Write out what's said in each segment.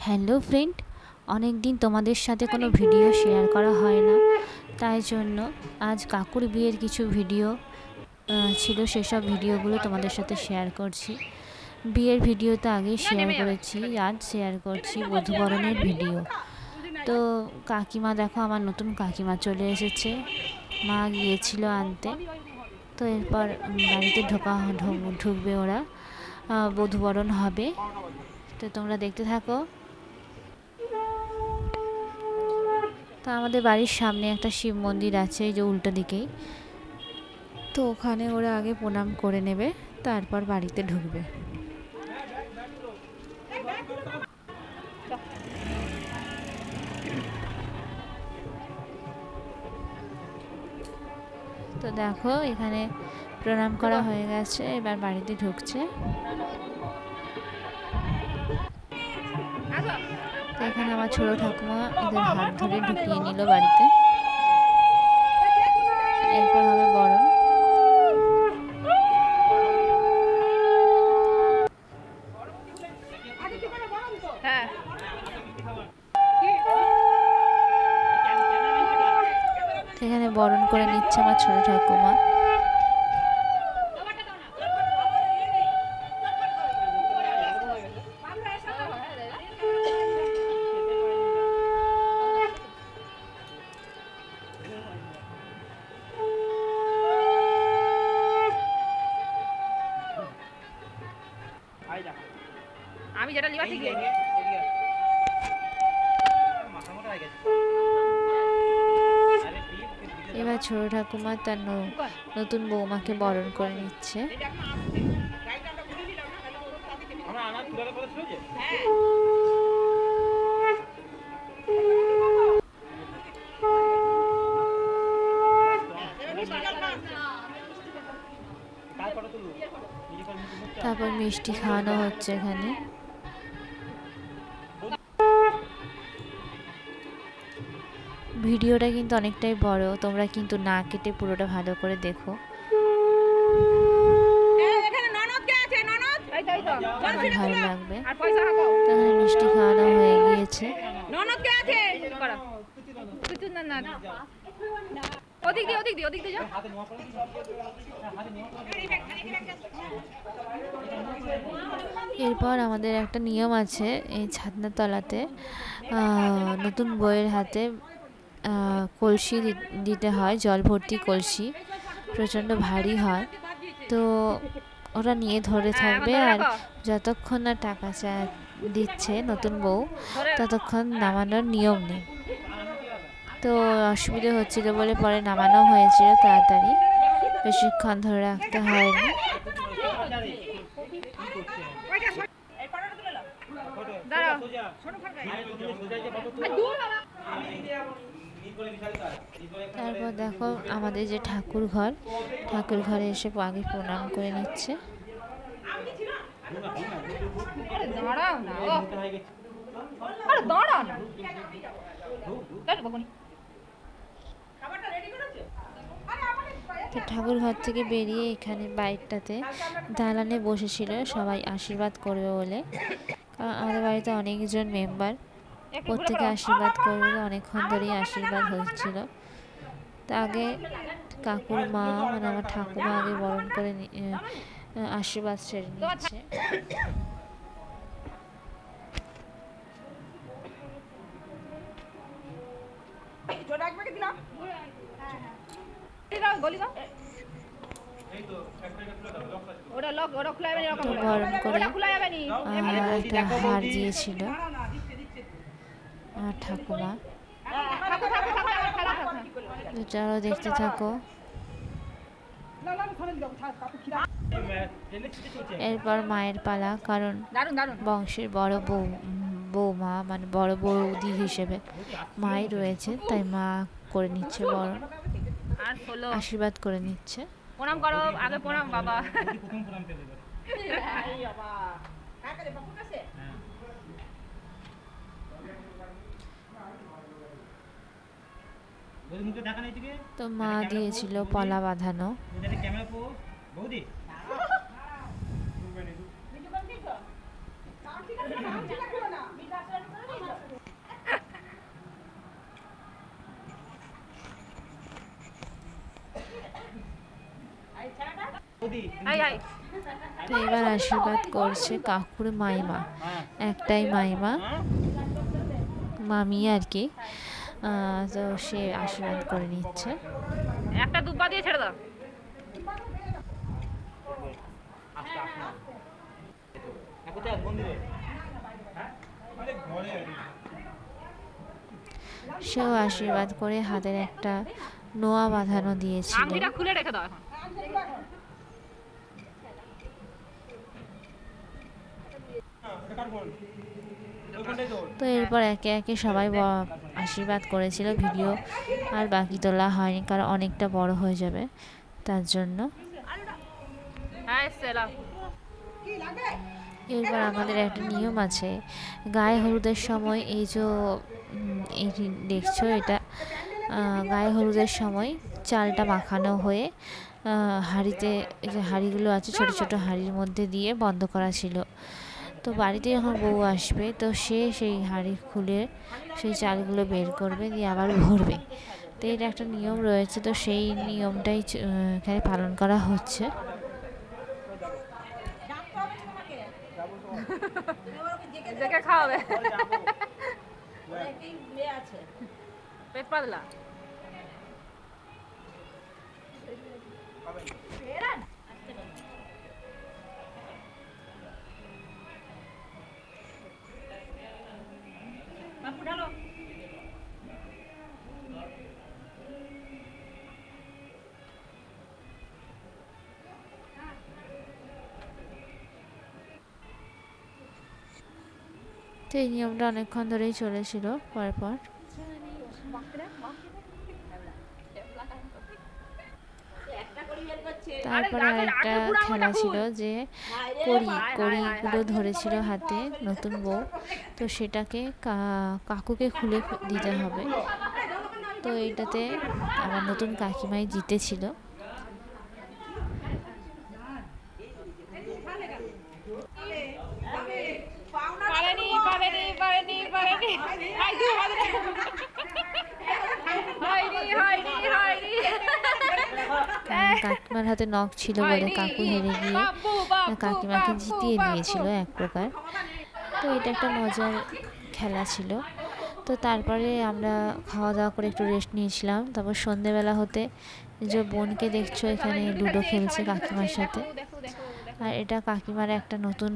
Hello friend, অনেক দিন তোমাদের সাথে কোনো ভিডিও শেয়ার করা হয় না, তাই জন্য আজ কাকুর বিয়ের কিছু ভিডিও ছিল, সেসব ভিডিওগুলো তোমাদের সাথে শেয়ার করছি। বিয়ের ভিডিও তো আগেই শেয়ার করেছি, আজ শেয়ার করছি বধূবরণের ভিডিও। তো কাকিমা দেখো, আমার নতুন কাকিমা চলে এসেছে, মা গিয়েছিল আনতে। তো এরপর বাড়িতে ঢুকবে ওরা, বধূবরণ হবে। তো তোমরা দেখতে থাকো। তো আমাদের বাড়ির সামনে একটা শিব মন্দির আছে, এই যে উল্টো দিকেই। তো ওখানে ওরা আগে প্রণাম করে নেবে, তারপর বাড়িতে ঢুকবে। তো দেখো, এখানে প্রণাম করা হয়ে গেছে, এবার বাড়িতে ঢুকছে। তো এখানে আমার ছোট ঠাকুমা এদের হাত ধরে ঢুকিয়ে নিল বাড়িতে। এরপর হবে বরণ। এখানে বরণ করে নিচ্ছে আমার ছোট ঠাকুমা। আমি যেটা লিবা ঠিক এবার ছোট ঠাকুমা তার নতুন বৌমাকে বরণ করে নিচ্ছে। তারপর মিষ্টি খাওয়ানো হচ্ছে এখানে। ভিডিওটা কিন্তু অনেকটাই বড়, তোমরা কিন্তু না কেটে পুরোটা ভালো করে দেখো। ভালো লাগবে। তাহলে মিষ্টি খাওয়ানো হয়ে গিয়েছে। এরপর আমাদের একটা নিয়ম আছে, এই ছাদনার তলাতে নতুন বউয়ের হাতে কলসি দিতে হয়, জল ভর্তি কলসি, প্রচণ্ড ভারী হয়। তো ওরা নিয়ে ধরে থাকবে, আর যতক্ষণ না টাকা দিচ্ছে নতুন বউ, ততক্ষণ নামানোর নিয়ম নেই। তো অসুবিধা হচ্ছিল বলে পরে নামানো হয়েছিল তাড়াতাড়ি, বেশিক্ষণ ধরে রাখতে হয়নি। তারপর দেখো আমাদের যে ঠাকুর ঘরে এসে আগে প্রণাম করে নিচ্ছে। তো ঠাকুর ঘর থেকে বেরিয়ে এখানে বাইকটাতে দালানে বসেছিল সবাই আশীর্বাদ করবে বলে। আমাদের বাড়িতে অনেকজন মেম্বার, প্রত্যেকে আশীর্বাদ করবে, অনেকক্ষণ ধরেই আশীর্বাদ হচ্ছিল। তা আগে কাকুর মা, মানে আমার ঠাকুমা, আগে বরণ করে আশীর্বাদ সেরে নিচ্ছে। বরণ করে একটা হার দিয়েছিল আমার ঠাকুমা। চলো দেখতে থাকো। এরপর মায়ের পালা, কারণ বংশের বড় বৌমা, মানে বড় বৌদি হিসেবে মাই রয়েছে, তাই মা করে নিচ্ছে বরণ, আশীর্বাদ করে নিচ্ছে। প্রণাম করো আগে, প্রণাম বাবা। তো মা দিয়েছিল পলা বাঁধানো। আই আই তো এবার আশীর্বাদ করছে কাকুর মাইমা, একটাই মাইমা, মামি আর কি। তো সে আশীর্বাদ করে নিচ্ছে। একটা দুব্বা দিয়ে ছেড়ে দাও। সেও আশীর্বাদ করে হাতের একটা নোয়া বাঁধানো দিয়েছিল। আংটিটা খুলে রেখে দাও এখন। তো এরপর একে একে সবাই আশীর্বাদ করেছিল। ভিডিও আর বাকি তোলা হয়নি, কারণ অনেকটা বড় হয়ে যাবে তার জন্য। হ্যাঁ সেলাম। এরপর আমাদের একটা নিয়ম আছে, গায়ে হলুদের সময় এই যে এই দেখছো এটা, গায়ে হলুদের সময় চালটা মাখানো হয়ে হাঁড়িতে, এই যে হাঁড়িগুলো আছে ছোট ছোট হাঁড়ির মধ্যে দিয়ে বন্ধ করা ছিল। তো বাড়িতে যখন বউ আসবে তো সে সেই হাঁড়ি খুলে সেই চালগুলো বের করবে, দিয়ে আবার ভরবে। তো এটা একটা নিয়ম রয়েছে, তো সেই নিয়মটাই এখানে পালন করা হচ্ছে। দেখে খাওয়াবে পেট পাতলা। তো এই নিয়মটা অনেকক্ষণ ধরেই চলেছিল। পরপর তারপরে আরেকটা খেলা ছিল যে কড়িগুলো ধরেছিল হাতে নতুন বউ, তো সেটাকে কাকুকে খুলে দিতে হবে। তো এইটাতে আমার নতুন কাকিমাই জিতেছিল। কাকিমার হাতে নখ ছিল বলে কাকু হেরে গিয়ে কাকিমাকে জিতিয়ে দিয়েছিল এক প্রকার। তো এটা একটা মজার খেলা ছিল। তো তারপরে আমরা খাওয়া দাওয়া করে একটু রেস্ট নিয়েছিলাম। তারপর সন্ধেবেলা হতে যে বোনকে দেখছো এখানে লুডো খেলছে কাকিমার সাথে। আর এটা কাকিমার একটা নতুন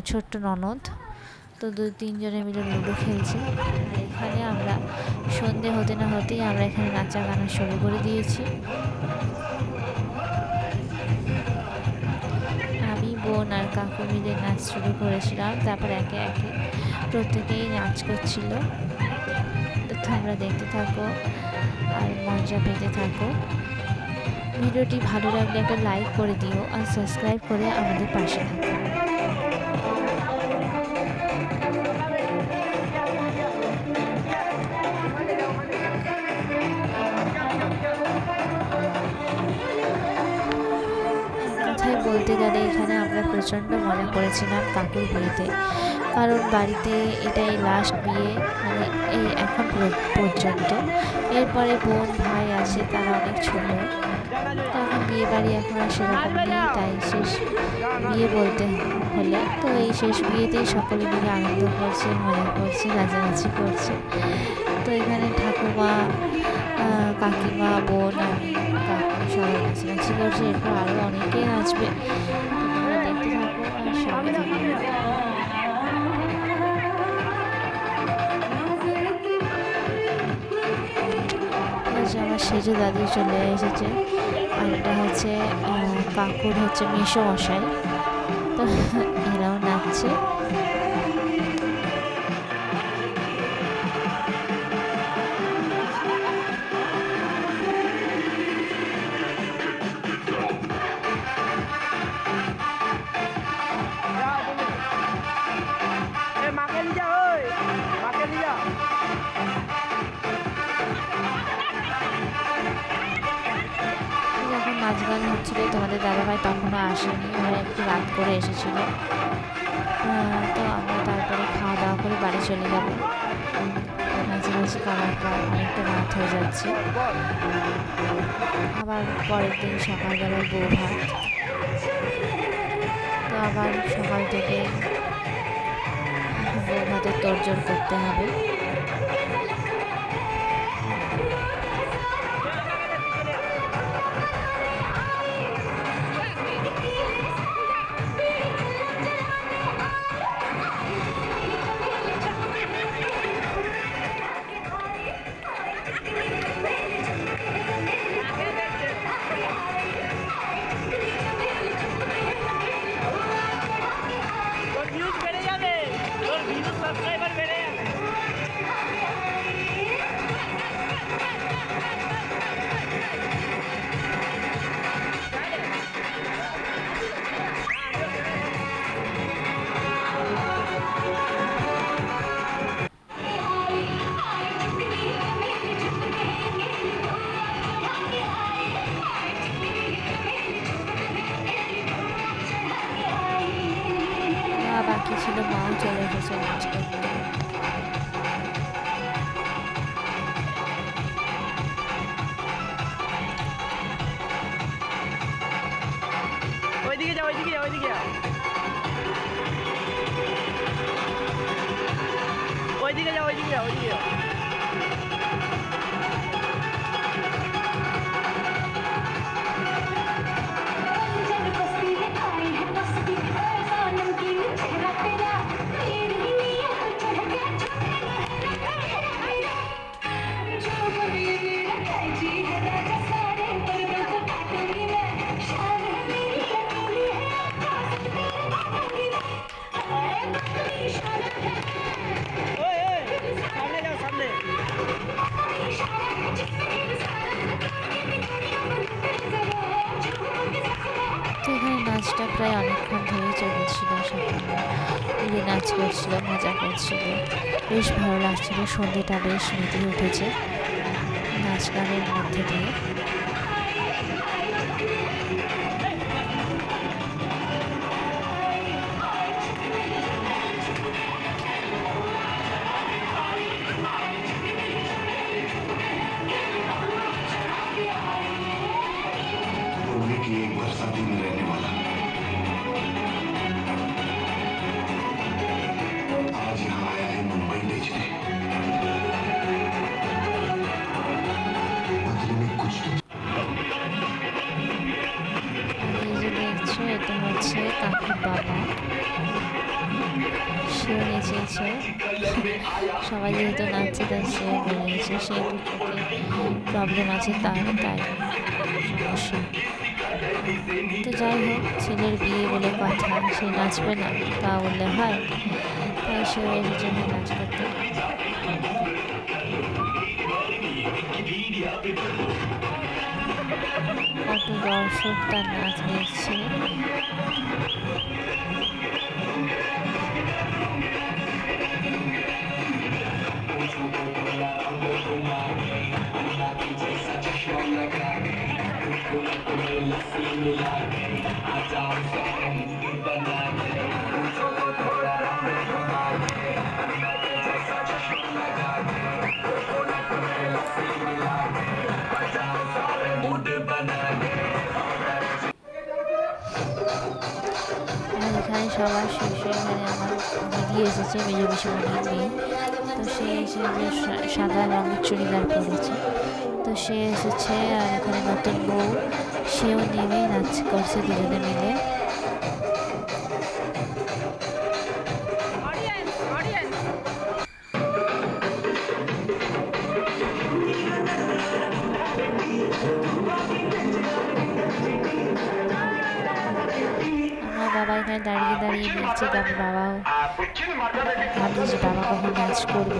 ছোট্ট ননদ। তো 2-3 জনে মিলে লুডো খেলছে। আর এখানে আমরা সন্ধে হতে না হতেই আমরা এখানে নাচা গানা শুরু করে দিয়েছি। আমি, বোন আর কাকু মিলে নাচ শুরু করেছিলাম। তারপর একে একে প্রত্যেকেই নাচ করছিল। তো তোমরা দেখতে থাকো আর মজা পেতে থাকো। ভিডিওটি ভালো লাগলে একটা লাইক করে দিও আর সাবস্ক্রাইব করে আমাদের পাশে থাকো। কথায় বলতে গেলে এখানে আমরা প্রচণ্ড মজা করেছিলাম কাকুর বিয়েতে, কারণ বাড়িতে এটাই লাস্ট বিয়ে, মানে এই এখন পর্যন্ত। এরপরে বোন ভাই আছে, তারা অনেক ছোট। এখন বিয়ে বাড়ি এখন আর সেরকম নেই, তাই শেষ বিয়ে বলতে হলে তো এই শেষ বিয়েতেই সকলে মিলে আনন্দ করছে, মজা করছে, নাচানাচি করছে। তো এখানে ঠাকুমা, কাকিমা, বোন, আমি, কাকু সবাই নাচানাচি করছে। এরপর আরও অনেকেই নাচবে, তোমরা দেখতে থাকো আর সবাই থাকো। আমার সেজে দাদি চলে এসেছে, আর এটা হচ্ছে কাকুর হচ্ছে মেসো মশাই। তো এরাও নাচছে। যখন নাচ গান হচ্ছিল তোমাদের দাদাভাই তখনও আসেনি, ওরা একটু রাত করে এসেছিল। তো আমরা তারপরে খাওয়া দাওয়া করে বাড়ি চলে যাব। নাচানাচি করার পর অনেকটা রাত হয়ে যাচ্ছে। আবার পরের দিন সকালবেলায় বউ ভাত। আবার সকাল থেকে বউ ভাতের তোড়জোড় করতে হবে। তোর ভিউজ বেড়ে যাবে, তোর ভিউজ সাবস্ক্রাইবার বেড়ে যাবে। মা বাকি ছিল, মাও চলে এসেছে নাচ করতে। ওইদিকে যাও, ওইদিকে যাও, ওইদিকে যাও, ওইদিকে যাও, ওইদিকে যাও, ওইদিকে যাও। ওই ওই সামনে যাও, সামনে। তো এখানে নাচটা প্রায় অনেকক্ষণ ধরেই চলেছিল। সবাই নাচ করছিল, মজা করছিল, বেশ ভালো লাগছিল। সন্ধ্যেটা বেশ মেতে উঠেছে নাচ গানের মধ্যে দিয়ে। बोलने की एक बरसाती में रहने वाला आज यहाँ आया है मुंबई बेचने। बदले में कुछ तो আর এই যে দেখছো, এটা হচ্ছে কাকুর বাবা, সেও নেচেছে। সবাই যেহেতু নাচছে তাই সেও বেরিয়েছে। সে একটু প্রবলেম আছে তাই সমস্যা। তো যাই হোক, ছেলের বিয়ে বলে কথা, সে নাচবে না তা বললে হয়? তাই সেও এসেছে নাচ করতে। কত দর্শক তার নাচ দেখছে। আর এখানে সবার শেষে এখানে আমার দিদি এসেছে, মেজো পিসিমণির মেয়ে। তো সে এসে যে সাদা রঙের চুড়িদার পরেছে, তো সে এসেছে। আর এখানে নতুন বউ, সেও নেমেই নাচ করছে দুজনে মিলে। অডিয়েন্স অডিয়েন্স আমার বাবা এখানে দাঁড়িয়ে দাঁড়িয়ে দেখছে, তারপর বাবাও ভাবছে যে বাবা কখন নাচ করবে।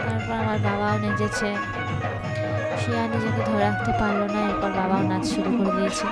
তারপর আমার বাবাও নেচেছে। সে আর নিজেকে ধরে রাখতে পারলো না, এরপর বাবাও নাচ শুরু করে দিয়েছে।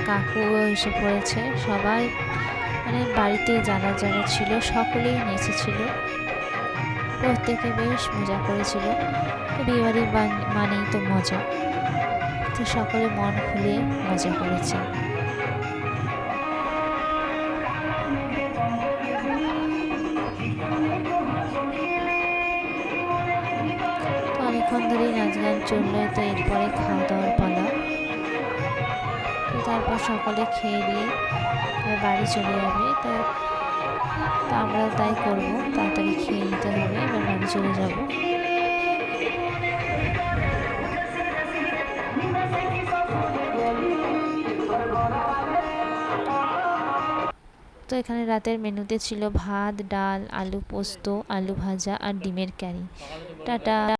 কাকুও এসে পড়েছে। সবাই মানে বাড়িতে যারা যারা ছিল সকলেই নেচেছিল, প্রত্যেকে বেশ মজা করেছিল। তো বিয়েবাড়ি মানেই তো মজা, তো সকলে মন খুলে মজা করেছে। তো অনেকক্ষণ ধরেই নাচ গান চললো, তো এরপরে খাওয়া দাওয়ার পালা। তো তারপর সকলে খেয়ে দিয়ে এবার বাড়ি চলে যাবে। তো আমরা তাই করবো, তাড়াতাড়ি খেয়ে নিতে হবে, এবার বাড়ি চলে যাব। তো এখানে রাতের মেনুতে ছিল ভাত, ডাল, আলু পোস্ত, আলু ভাজা আর ডিমের কারি। টাটা।